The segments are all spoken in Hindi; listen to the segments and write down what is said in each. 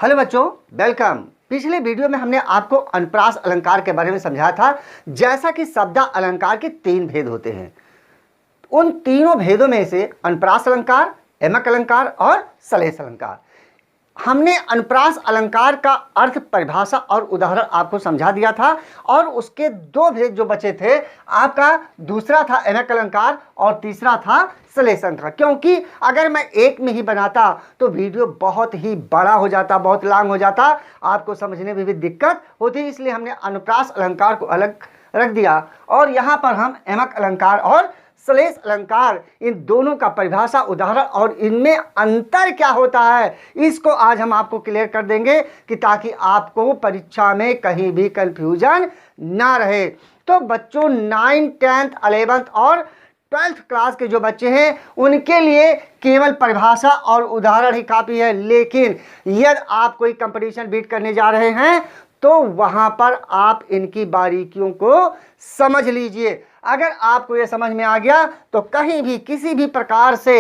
हेलो बच्चों, वेलकम। पिछले वीडियो में हमने आपको अनुप्रास अलंकार के बारे में समझाया था। जैसा कि शब्द अलंकार के 3 भेद होते हैं, उन तीनों भेदों में से अनुप्रास अलंकार, यमक अलंकार और श्लेष अलंकार। हमने अनुप्रास अलंकार का अर्थ, परिभाषा और उदाहरण आपको समझा दिया था और उसके 2 भेद जो बचे थे आपका, दूसरा था यमक अलंकार और तीसरा था श्लेष अलंकार। क्योंकि अगर मैं एक में ही बनाता तो वीडियो बहुत ही बड़ा हो जाता, बहुत लॉन्ग हो जाता, आपको समझने में भी दिक्कत होती। इसलिए हमने अनुप्रास अलंकार को अलग रख दिया और यहाँ पर हम यमक अलंकार और श्लेष अलंकार, इन दोनों का परिभाषा, उदाहरण और इनमें अंतर क्या होता है, इसको आज हम आपको क्लियर कर देंगे कि ताकि आपको परीक्षा में कहीं भी कंफ्यूजन ना रहे। तो बच्चों 9th, 10th, 11th और 12th क्लास के जो बच्चे हैं उनके लिए केवल परिभाषा और उदाहरण ही काफ़ी है। लेकिन यदि आप कोई कंपटीशन बीट करने जा रहे हैं तो वहाँ पर आप इनकी बारीकियों को समझ लीजिए। अगर आपको ये समझ में आ गया तो कहीं भी किसी भी प्रकार से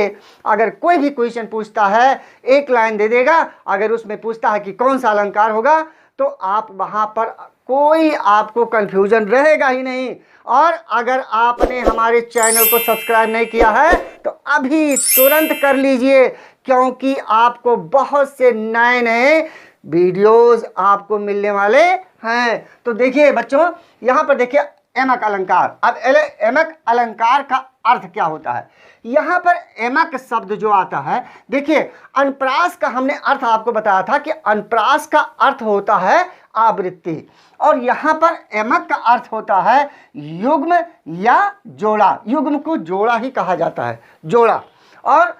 अगर कोई भी क्वेश्चन पूछता है, एक लाइन दे देगा, अगर उसमें पूछता है कि कौन सा अलंकार होगा तो आप वहाँ पर कोई आपको कंफ्यूजन रहेगा ही नहीं। और अगर आपने हमारे चैनल को सब्सक्राइब नहीं किया है तो अभी तुरंत कर लीजिए, क्योंकि आपको बहुत से नए नए वीडियोस आपको मिलने वाले हैं। तो देखिए बच्चों, यहाँ पर देखिए यमक अलंकार। अब यमक अलंकार का अर्थ क्या होता है? यहाँ पर यमक शब्द जो आता है, देखिए अनुप्रास का हमने अर्थ आपको बताया था कि अनुप्रास का अर्थ होता है आवृत्ति, और यहाँ पर यमक का अर्थ होता है युग्म या जोड़ा। युग्म को जोड़ा ही कहा जाता है, जोड़ा। और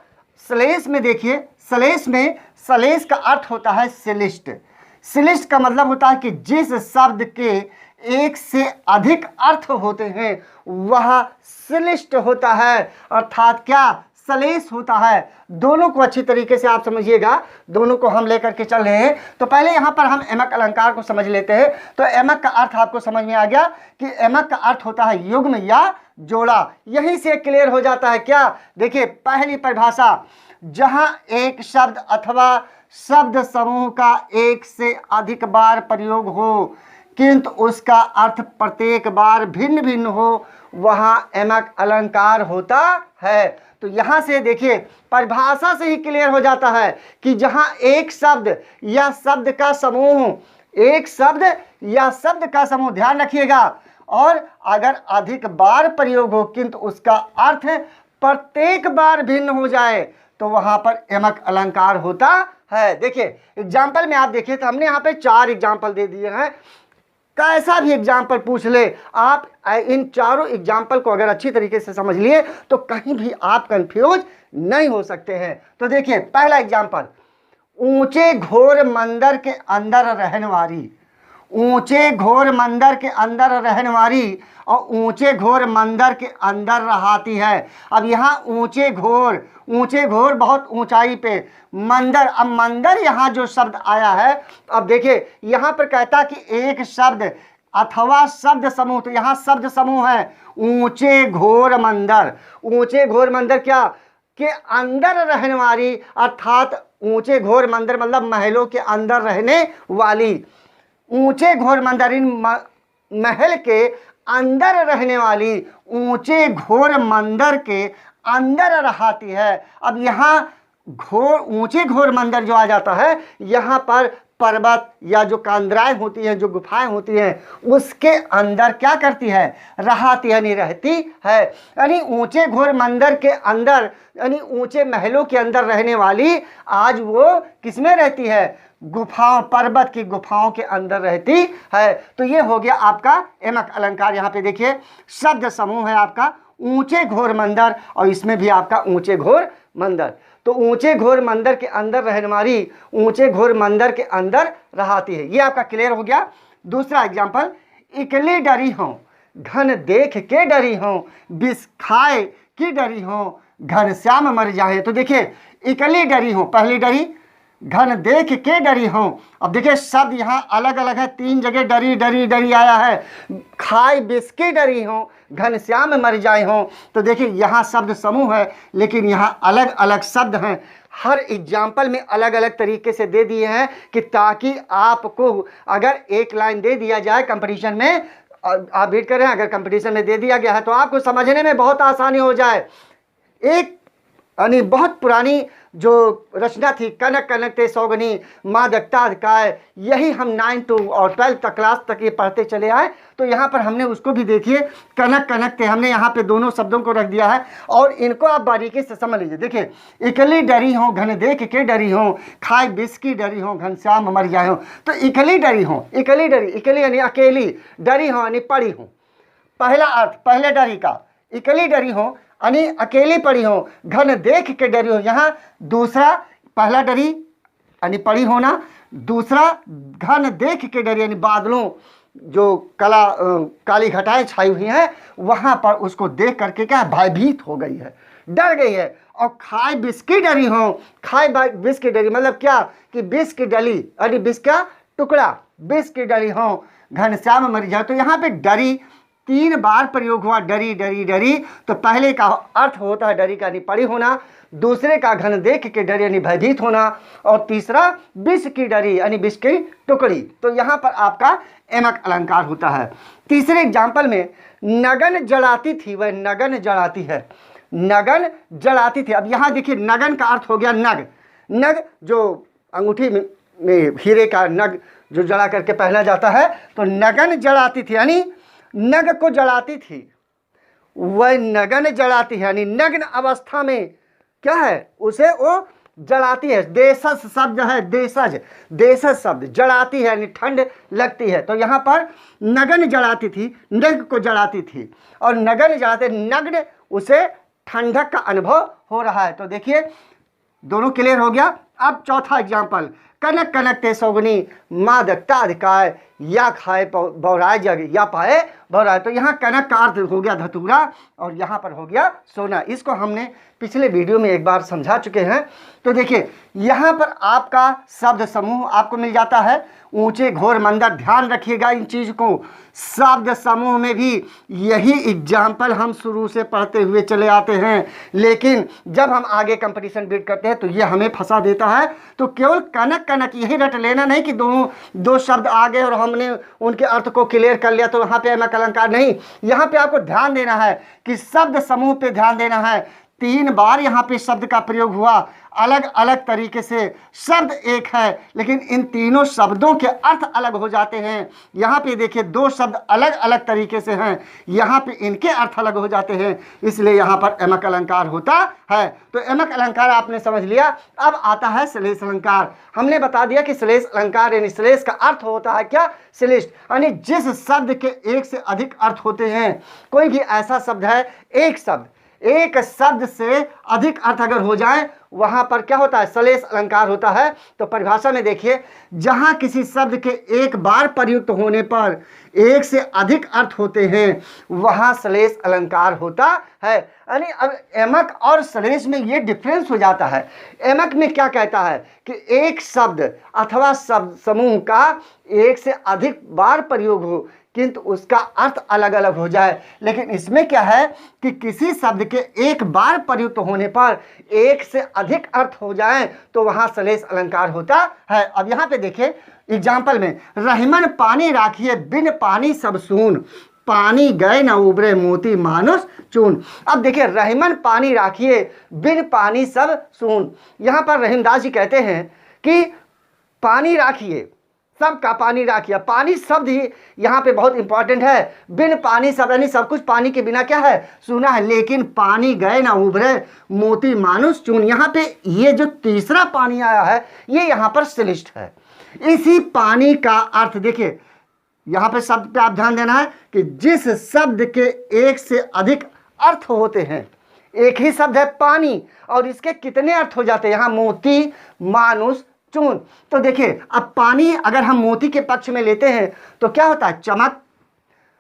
श्लेष में देखिए, श्लेष का अर्थ होता है श्लिष्ट। श्लिष्ट का मतलब होता है कि जिस शब्द के एक से अधिक अर्थ होते हैं वह श्लिष्ट होता है, अर्थात क्या, श्लेष होता है। दोनों को अच्छी तरीके से आप समझिएगा, दोनों को हम लेकर के चल रहे हैं। तो पहले यहाँ पर हम यमक अलंकार को समझ लेते हैं। तो यमक का अर्थ आपको समझ में आ गया कि यमक का अर्थ होता है युग्म या जोड़ा। यहीं से क्लियर हो जाता है क्या? देखिए पहली परिभाषा, जहाँ एक शब्द अथवा शब्द समूह का एक से अधिक बार प्रयोग हो किंतु उसका अर्थ प्रत्येक बार भिन्न भिन्न हो, वहाँ यमक अलंकार होता है। तो यहाँ से देखिए परिभाषा से ही क्लियर हो जाता है कि जहाँ एक शब्द या शब्द का समूह, एक शब्द या शब्द का समूह, ध्यान रखिएगा, और अगर अधिक बार प्रयोग हो किंतु उसका अर्थ प्रत्येक बार भिन्न हो जाए तो वहाँ पर यमक अलंकार होता है। देखिए एग्जाम्पल में आप देखिए तो हमने यहाँ पे 4 एग्जाम्पल दे दिए हैं। कैसा भी एग्जाम्पल पूछ ले आप, इन चारों एग्जाम्पल को अगर अच्छी तरीके से समझ लिए तो कहीं भी आप कंफ्यूज नहीं हो सकते हैं। तो देखिए पहला एग्जाम्पल, ऊंचे घोर मंदिर के अंदर रहने वाली। ऊंचे घोर मंदिर के अंदर रहने वाली और ऊंचे घोर मंदिर के अंदर रहाती है। अब यहाँ ऊंचे घोर बहुत ऊंचाई पे, मंदिर, अब मंदिर यहाँ जो शब्द आया है, अब देखिए यहाँ पर कहता कि एक शब्द अथवा शब्द समूह, तो यहाँ शब्द समूह है ऊंचे घोर मंदिर। ऊंचे घोर मंदिर क्या, के अंदर रहने वाली, अर्थात ऊंचे घोर मंदिर मतलब महलों के अंदर रहने वाली। ऊंचे घोर मंदिर, इन महल के अंदर रहने वाली, ऊंचे घोर मंदिर के अंदर रहाती है। अब यहाँ घोर, ऊंचे घोर मंदिर जो आ जाता है, यहाँ पर पर्वत या जो कांद्राएं होती हैं, जो गुफाएं होती हैं, उसके अंदर क्या करती है, रहाती है, नहीं रहती है। यानी ऊंचे घोर मंदिर के अंदर, यानी ऊंचे महलों के अंदर रहने वाली आज वो किसमें रहती है, गुफाओं, पर्वत की गुफाओं के अंदर रहती है। तो ये हो गया आपका यमक अलंकार। यहाँ पे देखिए शब्द समूह है आपका ऊंचे घोर मंदिर, और इसमें भी आपका ऊंचे घोर मंदिर। तो ऊंचे घोर मंदिर के अंदर रहने वाली, ऊंचे घोर मंदिर के अंदर रहाती है। ये आपका क्लियर हो गया। दूसरा एग्जाम्पल, इकली डरी हूँ, घन देख के डरी हूँ, विष खाए की डरी हूँ, घनश्याम मर जाए। तो देखिए इकली डरी हूँ, पहली डरी, घन देख के डरी हूँ। अब देखिए शब्द यहाँ अलग अलग है, 3 जगह डरी डरी डरी आया है। खाए विष की डरी हूँ, घनश्याम मर जाए हूँ। तो देखिए यहाँ शब्द समूह है लेकिन यहाँ अलग अलग शब्द हैं। हर एग्जाम्पल में अलग अलग तरीके से दे दिए हैं कि ताकि आपको अगर एक लाइन दे दिया जाए कंपटीशन में, आप वेट करें, अगर कंपटीशन में दे दिया गया है तो आपको समझने में बहुत आसानी हो जाए। एक यानी बहुत पुरानी जो रचना थी, कनक कनक ते सौगनी मादकता काय, यही हम 9 और 12 तक क्लास तक ये पढ़ते चले आए। तो यहाँ पर हमने उसको भी देखिए, कनक कनक ते, हमने यहाँ पे दोनों शब्दों को रख दिया है और इनको आप बारीकी से समझ लीजिए। देखिए, इकली डरी हो घन देख के डरी हो, खाए बिस की डरी हो घनश्याम मर जाए हो। तो इकली डरी हो, इकली डरी, इकली यानी अकेली, डरी हो यानी पड़ी हो। पहला अर्थ पहले डरी का, इकली डरी हो यानी अकेली पड़ी हो, घन देख के डरी हो। यहाँ दूसरा, पहला डरी यानी पड़ी होना, दूसरा घन देख के डरी यानी बादलों जो काली घटाएं छाई हुई हैं वहां पर उसको देख करके क्या भयभीत हो गई है, डर गई है। और खाए बिस की डरी हो, खाए बिस की डरी मतलब क्या कि बिस की डली यानी बिस का टुकड़ा, बिस की डरी हो घनश्याम मर जाए। तो यहाँ पे डरी 3 बार प्रयोग हुआ, डरी डरी डरी। तो पहले का अर्थ होता है डरी का यानी पड़ी होना, दूसरे का घन देख के डरी यानी भयभीत होना, और तीसरा विष की डरी यानी विष की टुकड़ी। तो यहाँ पर आपका एमक अलंकार होता है। तीसरे एग्जाम्पल में नगन जड़ाती थी, वह नगन जड़ाती है, नगन जड़ाती थी। अब यहाँ देखिए, नगन का अर्थ हो गया नग, नग जो अंगूठी में हीरे का नग जो जड़ा करके पहना जाता है। तो नगन जड़ाती थी यानी नग को जलाती थी, वह नगन जलाती है यानी नग्न अवस्था में क्या है उसे वो जलाती है। देशज शब्द है, देशज, देशज शब्द, जलाती है यानी ठंड लगती है। तो यहाँ पर नगन जलाती थी, नग को जलाती थी, और नगन जलाते नग्न, उसे ठंडक का अनुभव हो रहा है। तो देखिए दोनों क्लियर हो गया। अब चौथा एग्जाम्पल, कनक कनक ते सौगनी मादकता अधिकार, या खाए बौराए जग या पाए बौराए। तो यहाँ कनक का अर्थ हो गया धतूरा और यहाँ पर हो गया सोना। इसको हमने पिछले वीडियो में एक बार समझा चुके हैं। तो देखिए यहाँ पर आपका शब्द समूह आपको मिल जाता है, ऊंचे घोर मंदिर, ध्यान रखिएगा इन चीज को। शब्द समूह में भी यही एग्जाम्पल हम शुरू से पढ़ते हुए चले आते हैं, लेकिन जब हम आगे कंपटीशन बीट करते हैं तो ये हमें फंसा देता है। तो केवल कनक कनक यही रट लेना नहीं कि दो शब्द आ गए और हमने उनके अर्थ को क्लियर कर लिया तो वहाँ पे एमक अलंकार नहीं। यहाँ पे आपको ध्यान देना है कि शब्द समूह पे ध्यान देना है। 3 बार यहाँ पे शब्द का प्रयोग हुआ, अलग अलग तरीके से शब्द एक है लेकिन इन तीनों शब्दों के अर्थ अलग हो जाते हैं। यहाँ पे देखिए 2 शब्द अलग अलग तरीके से हैं, यहाँ पे इनके अर्थ अलग हो जाते हैं, इसलिए यहाँ पर एमक अलंकार होता है। तो एमक अलंकार आपने समझ लिया। अब आता है श्लेष अलंकार। हमने बता दिया कि श्लेष अलंकार यानी श्लेष का अर्थ होता है क्या, श्लिष्ट, यानी जिस शब्द के एक से अधिक अर्थ होते हैं। कोई भी ऐसा शब्द है, एक शब्द से अधिक अर्थ अगर हो जाए वहां पर क्या होता है, श्लेष अलंकार होता है। तो परिभाषा में देखिए, जहां किसी शब्द के एक बार प्रयुक्त होने पर एक से अधिक अर्थ होते हैं वहां श्लेष अलंकार होता है। यानी अब एमक और श्लेष में ये डिफरेंस हो जाता है। एमक में क्या कहता है कि एक शब्द अथवा शब्द समूह का एक से अधिक बार प्रयोग हो किंतु उसका अर्थ अलग अलग हो जाए, लेकिन इसमें क्या है कि किसी शब्द के एक बार प्रयुक्त होने पर एक से अधिक अर्थ हो जाए तो वहां श्लेष अलंकार होता है। अब यहाँ पे देखिए एग्जाम्पल में, रहीमन पानी राखिए बिन पानी सब सून, पानी गए न उबरे मोती मानुष चून। अब देखिए रहीमन पानी राखिए बिन पानी सब सून। यहाँ पर रहीमदास जी कहते हैं कि पानी राखिए, सबका पानी राखिए। पानी शब्द ही यहाँ पे बहुत इंपॉर्टेंट है। बिन पानी सब यानी सब कुछ पानी के बिना क्या है, सूना है। लेकिन पानी गए ना उभरे मोती मानुष चून, यहाँ पे ये जो तीसरा पानी आया है ये यहाँ पर श्लिष्ट है। इसी पानी का अर्थ देखिए, यहाँ पे शब्द पे आप ध्यान देना है कि जिस शब्द के एक से अधिक अर्थ होते हैं, एक ही शब्द है पानी और इसके कितने अर्थ हो जाते हैं, यहाँ मोती मानुष चून। तो देखिए अब पानी अगर हम मोती के पक्ष में लेते हैं तो क्या होता है, चमक।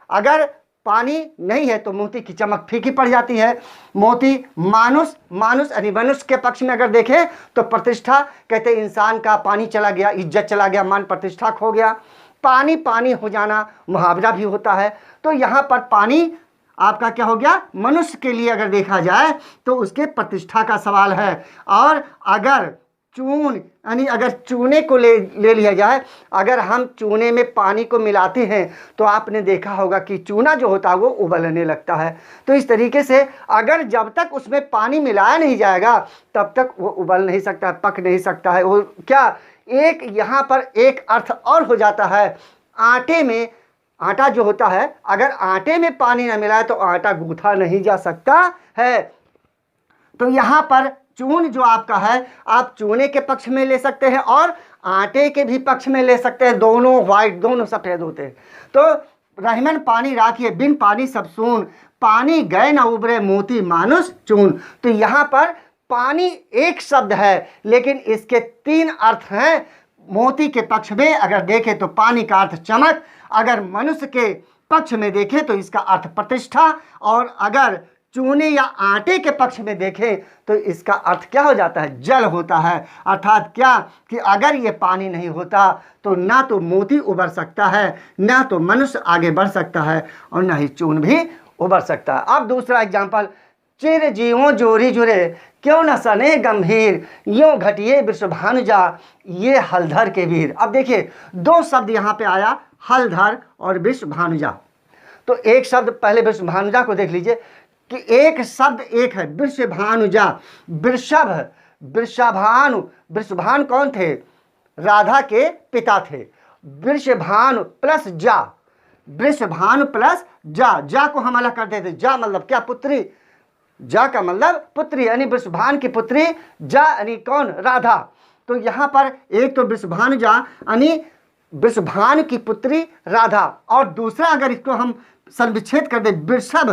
अगर पानी नहीं है तो मोती की चमक फीकी पड़ जाती है। मोती मानुष, मानुष यानी मनुष्य के पक्ष में अगर देखें तो प्रतिष्ठा, कहते हैं इंसान का पानी चला गया, इज्जत चला गया, मान प्रतिष्ठा खो गया। पानी पानी हो जाना मुहावरा भी होता है। तो यहाँ पर पानी आपका क्या हो गया, मनुष्य के लिए अगर देखा जाए तो उसके प्रतिष्ठा का सवाल है। और अगर चून यानी अगर चूने को ले लिया जाए, अगर हम चूने में पानी को मिलाते हैं तो आपने देखा होगा कि चूना जो होता है वो उबलने लगता है। तो इस तरीके से अगर जब तक उसमें पानी मिलाया नहीं जाएगा तब तक वो उबल नहीं सकता, पक नहीं सकता है। वो क्या, एक यहाँ पर एक अर्थ और हो जाता है, आटे में, आटा जो होता है अगर आटे में पानी न मिलाए तो आटा गूंथा नहीं जा सकता है। तो यहाँ पर चून जो आपका है, आप चूने के पक्ष में ले सकते हैं और आटे के भी पक्ष में ले सकते हैं, दोनों वाइट, दोनों सफ़ेद होते हैं। तो रहीमन पानी राखिए बिन पानी सब सून, पानी गए न उबरे मोती मानुष चून। तो यहाँ पर पानी एक शब्द है लेकिन इसके 3 अर्थ हैं। मोती के पक्ष में अगर देखें तो पानी का अर्थ चमक, अगर मनुष्य के पक्ष में देखें तो इसका अर्थ प्रतिष्ठा, और अगर चूने या आटे के पक्ष में देखें तो इसका अर्थ क्या हो जाता है, जल होता है। अर्थात क्या कि अगर ये पानी नहीं होता तो ना तो मोती उबर सकता है, ना तो मनुष्य आगे बढ़ सकता है, और ना ही चून भी उबर सकता है। अब दूसरा एग्जाम्पल, चिर जीवों जोरी जुरे क्यों न सने गंभीर, यूं घटिए वृषभानुजा ये हलधर के वीर। अब देखिए 2 शब्द यहाँ पे आया, हलधर और वृषभानुजा। तो एक शब्द पहले वृषभानुजा को देख लीजिए कि एक शब्द एक है, वृषभानुजा। वृषभ, वृषभानु, वृषभानु कौन थे, राधा के पिता थे। वृषभानु प्लस जा, वृषभानु प्लस जा, जा को हम अलग कर देते, जा मतलब क्या, पुत्री, जा का मतलब पुत्री, यानी वृषभान की पुत्री, जा यानी कौन, राधा। तो यहाँ पर एक तो वृषभानुजा यानी वृषभान की पुत्री राधा, और दूसरा अगर इसको हम संविच्छेद कर दे, वृषभ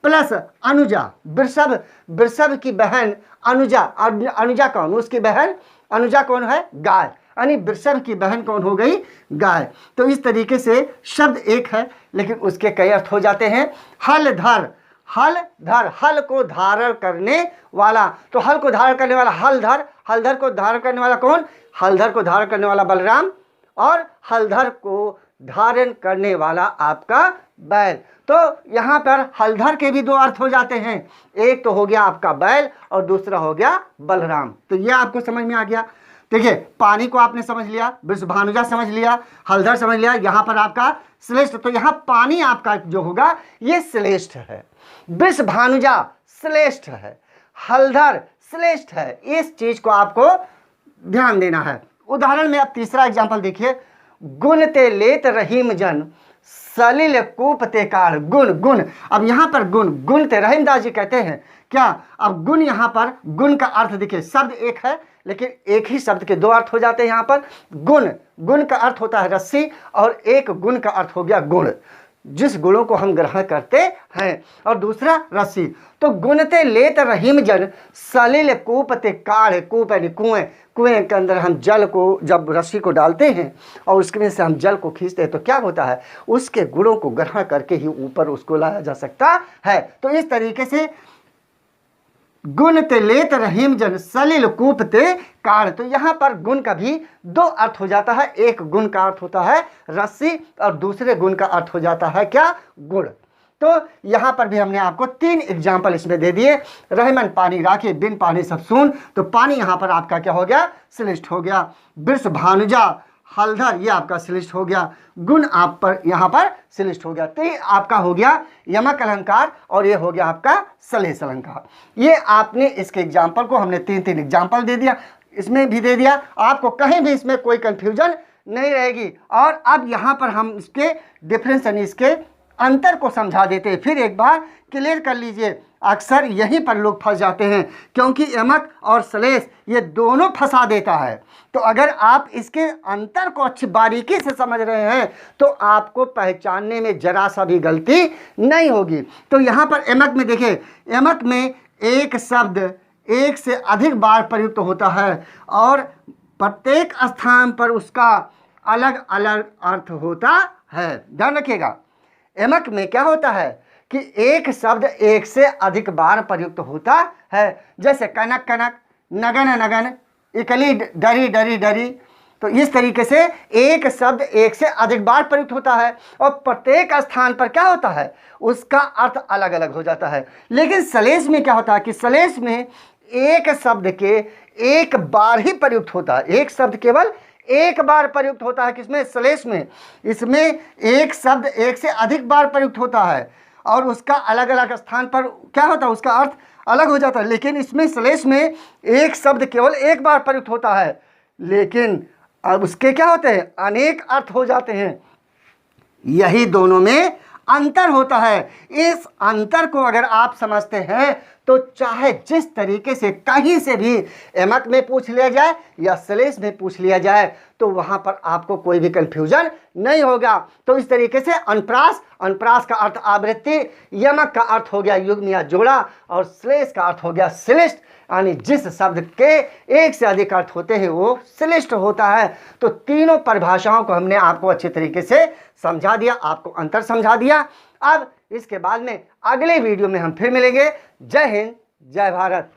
प्लस अनुजा, वृषभ, वृषभ की बहन अनुजा, अनुजा कौन, उसकी बहन अनुजा कौन है, गाय, यानी वृषभ की बहन कौन हो गई, गाय। तो इस तरीके से शब्द एक है लेकिन उसके कई अर्थ हो जाते हैं। हलधर, हलधर, हल को धारण करने वाला, तो हल को धारण करने वाला हलधर, हलधर को धारण करने वाला कौन, हलधर को धारण करने वाला बलराम, और हलधर को धारण करने वाला आपका बैल। तो यहाँ पर हलधर के भी 2 अर्थ हो जाते हैं, एक तो हो गया आपका बैल और दूसरा हो गया बलराम। तो यह आपको समझ में आ गया। देखिए पानी को आपने समझ लिया, वृषभानुजा समझ लिया, हलधर समझ लिया, यहाँ पर आपका श्रेष्ठ, तो यहाँ पानी आपका जो होगा ये श्रेष्ठ है, वृषभानुजा श्रेष्ठ है, हलधर श्रेष्ठ है। इस चीज को आपको ध्यान देना है। उदाहरण में अब तीसरा एग्जाम्पल देखिए, गुण ते लेत रहीम जन सलिल कूप ते कार, गुण, गुण। अब यहाँ पर गुण, गुण ते रहीमदास जी कहते हैं क्या, अब गुण, यहाँ पर गुण का अर्थ देखिए, शब्द एक है लेकिन एक ही शब्द के 2 अर्थ हो जाते हैं। यहाँ पर गुण, गुण का अर्थ होता है रस्सी, और एक गुण का अर्थ हो गया गुण, जिस गुणों को हम ग्रहण करते हैं, और दूसरा रस्सी। तो गुणते लेत रहीम जन सलिल कूप ते काढ़, कूप यानी कुएं, कुएं के अंदर हम जल को जब रस्सी को डालते हैं और उसके में से हम जल को खींचते हैं तो क्या होता है, उसके गुणों को ग्रहण करके ही ऊपर उसको लाया जा सकता है। तो इस तरीके से गुण ते लेत रहीम जन सलिल कूप ते काढ़, तो यहाँ पर गुण का भी 2 अर्थ हो जाता है, एक गुण का अर्थ होता है रस्सी और दूसरे गुण का अर्थ हो जाता है क्या, गुण। तो यहाँ पर भी हमने आपको 3 एग्जाम्पल इसमें दे दिए। रहीमन पानी राखे बिन पानी सब सून, तो पानी यहाँ पर आपका क्या हो गया, श्रेष्ठ हो गया। वृषभानुजा, हलधर ये आपका श्रेष्ठ हो गया, गुण आप पर यहाँ पर श्रेष्ठ हो गया। तो ये आपका हो गया यमक अलंकार और ये हो गया आपका सलेश अलंकार। ये आपने इसके एग्जाम्पल को हमने 3 एग्जाम्पल दे दिया, इसमें भी दे दिया, आपको कहीं भी इसमें कोई कंफ्यूजन नहीं रहेगी। और अब यहाँ पर हम इसके डिफरेंस यानी इसके अंतर को समझा देते हैं, फिर एक बार क्लियर कर लीजिए। अक्सर यहीं पर लोग फंस जाते हैं क्योंकि यमक और सलेश ये दोनों फंसा देता है। तो अगर आप इसके अंतर को अच्छी बारीकी से समझ रहे हैं तो आपको पहचानने में जरा सा भी गलती नहीं होगी। तो यहाँ पर यमक में देखिए, यमक में एक शब्द एक से अधिक बार प्रयुक्त होता है और प्रत्येक स्थान पर उसका अलग अलग अर्थ होता है। ध्यान रखिएगा, यमक में क्या होता है कि एक शब्द एक से अधिक बार प्रयुक्त होता है, जैसे कनक कनक, नगन नगन, इकली डरी डरी डरी। तो इस तरीके से एक शब्द एक से अधिक बार प्रयुक्त होता है और प्रत्येक स्थान पर क्या होता है, उसका अर्थ अलग अलग हो जाता है। लेकिन श्लेष में क्या होता है कि श्लेष में एक शब्द के एक बार ही प्रयुक्त होता है, एक शब्द केवल एक बार प्रयुक्त होता है। किसमें? श्लेष में। इसमें एक शब्द एक से अधिक बार प्रयुक्त होता है और उसका अलग अलग स्थान पर क्या होता है, उसका अर्थ अलग हो जाता है। लेकिन इसमें श्लेष में एक शब्द केवल एक बार प्रयुक्त होता है, लेकिन अब उसके क्या होते हैं, अनेक अर्थ हो जाते हैं। यही दोनों में अंतर होता है। इस अंतर को अगर आप समझते हैं तो चाहे जिस तरीके से कहीं से भी एमक में पूछ लिया जाए या श्लेष में पूछ लिया जाए तो वहां पर आपको कोई भी कंफ्यूजन नहीं होगा। तो इस तरीके से अनुप्रास, अनुप्रास का अर्थ आवृत्ति, यमक का अर्थ हो गया युग्म या जोड़ा और श्लेष का अर्थ हो गया श्लिष्ट, यानी जिस शब्द के एक से अधिक अर्थ होते हैं वो श्लिष्ट होता है। तो तीनों परिभाषाओं को हमने आपको अच्छे तरीके से समझा दिया, आपको अंतर समझा दिया। अब इसके बाद में अगले वीडियो में हम फिर मिलेंगे। जय हिंद, जय भारत।